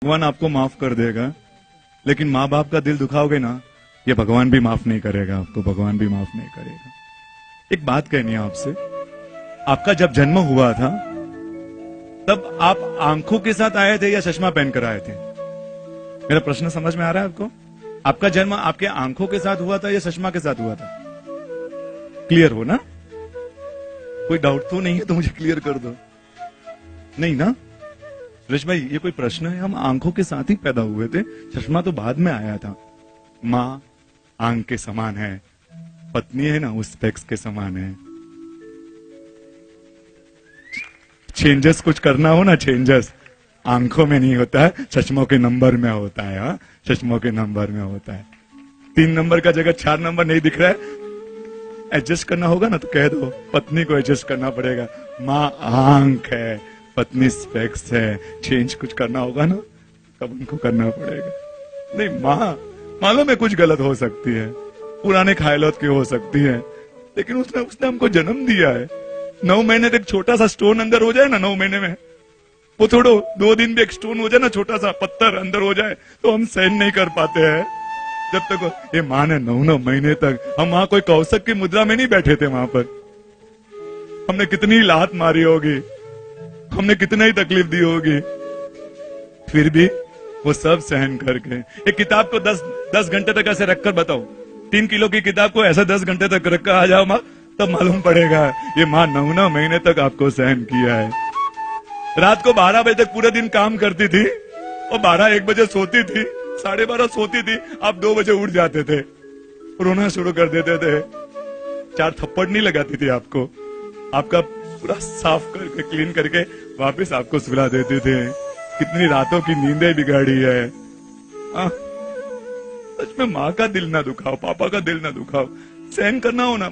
भगवान आपको माफ कर देगा, लेकिन माँ बाप का दिल दुखाओगे ना, ये भगवान भी माफ नहीं करेगा आपको, भगवान भी माफ नहीं करेगा। एक बात कहनी है आपसे, आपका जब जन्म हुआ था तब आप आंखों के साथ आए थे या चश्मा पहनकर आए थे? मेरा प्रश्न समझ में आ रहा है आपको? आपका जन्म आपके आंखों के साथ हुआ था या चश्मा के साथ हुआ था? क्लियर हो ना? कोई डाउट तो नहीं है तो मुझे क्लियर कर दो। नहीं ना सुरेश भाई, ये कोई प्रश्न है? हम आंखों के साथ ही पैदा हुए थे, चश्मा तो बाद में आया था। माँ आंख के समान है, पत्नी है ना उस स्पेक्स के समान है। चेंजेस कुछ करना हो ना, चेंजेस आंखों में नहीं होता है, चश्मों के नंबर में होता है। हाँ, चश्मों के नंबर में होता है। 3 नंबर का जगह 4 नंबर नहीं दिख रहा है, एडजस्ट करना होगा ना तो कह दो, पत्नी को एडजस्ट करना पड़ेगा। माँ आंख है, पत्नी स्पेक्स है, चेंज कुछ करना होगा ना तब उनको करना पड़ेगा। नहीं, माँ मालूम है कुछ गलत हो सकती है, पुराने ख्यालों की हो सकती है, लेकिन उसने हमको जन्म दिया है। 9 महीने तक छोटा सा स्टोन अंदर हो जाए ना, 9 महीने में वो छोड़ो, 2 दिन भी एक स्टोन हो जाए ना, छोटा सा पत्थर अंदर हो जाए तो हम सहन नहीं कर पाते हैं। जब तक ये माँ ने 9 महीने तक, हम वहां कोई कौशक की मुद्रा में नहीं बैठे थे, वहां पर हमने कितनी लात मारी होगी, हमने कितना ही तकलीफ दी होगी, फिर भी वो सब सहन करके एक किताब को 10 घंटे तक ऐसे रखकर बताओ, 3 किलो की किताब को ऐसा 10 घंटे तक रखकर आ जाओ माँ, तब मालूम पड़ेगा ये माँ 9 महीने तक आपको सहन किया है। रात को 12 बजे तक पूरे दिन काम करती थी और 12-1 बजे सोती थी, 12:30 सोती थी, आप 2 बजे उठ जाते थे, रोना शुरू कर देते थे। 4 थप्पड़ नहीं लगाती थी आपको, आपका पूरा साफ करके क्लीन करके वापस आपको सुला देते थे। कितनी रातों की नींदें बिगाड़ी है। सच में माँ का दिल ना दुखाओ, पापा का दिल ना दुखाओ, सहन करना हो ना।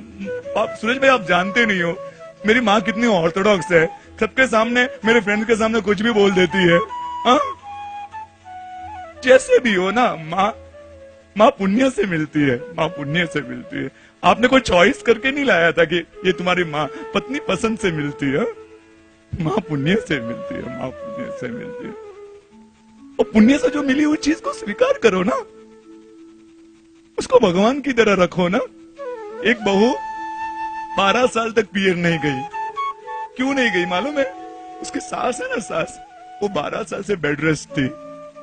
सुरेश भाई, आप जानते नहीं हो मेरी माँ कितनी ऑर्थोडॉक्स है, सबके सामने, मेरे फ्रेंड के सामने कुछ भी बोल देती है। जैसे भी हो ना, माँ पुण्य से मिलती है, माँ पुण्य से मिलती है। आपने कोई चॉइस करके नहीं लाया था कि ये तुम्हारी माँ, पत्नी पसंद से मिलती है, माँ पुण्य से मिलती है, माँ पुण्य से मिलती है। और पुण्य से जो मिली हुई चीज को स्वीकार करो ना, उसको भगवान की तरह रखो ना। एक बहू 12 साल तक पियर नहीं गई, क्यों नहीं गई मालूम है? उसकी सास है ना, सास, वो 12 साल से बेड रेस्ट थी,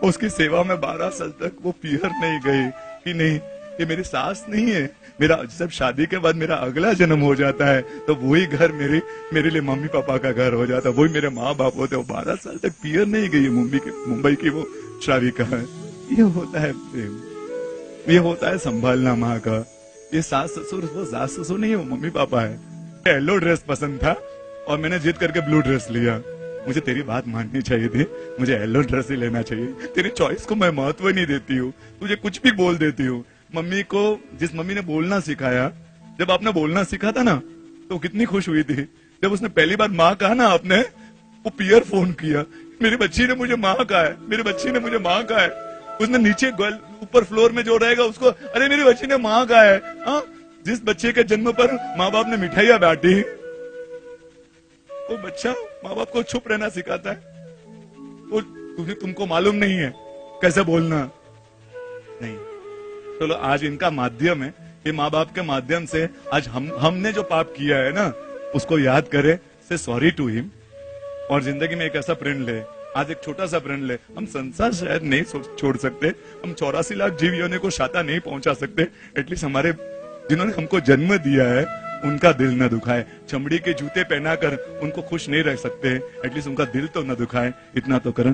उसकी सेवा में 12 साल तक वो पियर नहीं गई कि नहीं ये मेरी सास नहीं है। मेरा जब शादी के बाद मेरा अगला जन्म हो जाता है तो वही घर मेरे लिए मम्मी पापा का घर हो जाता है, वही मेरे माँ बाप होते। वो 12 साल तक पियर नहीं गई, मुंबई की वो श्राविका है। ये होता है प्रेम, ये होता है संभालना माँ का। ये सास ससुर, वो सास ससुर नहीं है, वो मम्मी पापा है। येलो ड्रेस पसंद था और मैंने जिद करके ब्लू ड्रेस लिया। मुझे तेरी बात माननी चाहिए थी, मुझे येलो ड्रेस ही लेना चाहिए। तेरी चॉइस को मैं महत्व नहीं देती हूँ, तुझे कुछ भी बोल देती हूँ। मम्मी को, जिस मम्मी ने बोलना सिखाया, जब आपने बोलना सीखा था ना तो कितनी खुश हुई थी जब उसने पहली बार माँ कहा ना, आपने वो पियर फोन किया, मेरी बच्ची ने मुझे माँ कहा है, मेरी बच्ची ने मुझे माँ कहा है। उसने नीचे ऊपर फ्लोर में जो रहेगा उसको, अरे मेरी बच्ची ने माँ कहा है। जिस बच्चे के जन्म पर माँ बाप ने मिठाइयां बांटी, वो बच्चा माँ बाप को चुप रहना सिखाता है। वो तुमको मालूम नहीं है कैसे बोलना। नहीं, चलो आज इनका माध्यम है, ये माँ बाप के माध्यम से आज हमने जो पाप किया है ना उसको याद करे, से सॉरी टू हिम, और जिंदगी में एक ऐसा प्रण ले। आज एक छोटा सा प्रण ले। हम संसार शायद नहीं छोड़ सकते, हम 84 लाख जीव योनि को शाता नहीं पहुंचा सकते, एटलीस्ट हमारे जिन्होंने हमको जन्म दिया है उनका दिल न दुखाए। चमड़ी के जूते पहनाकर उनको खुश नहीं रख सकते, एटलीस्ट उनका दिल तो न दुखाए, इतना तो करें।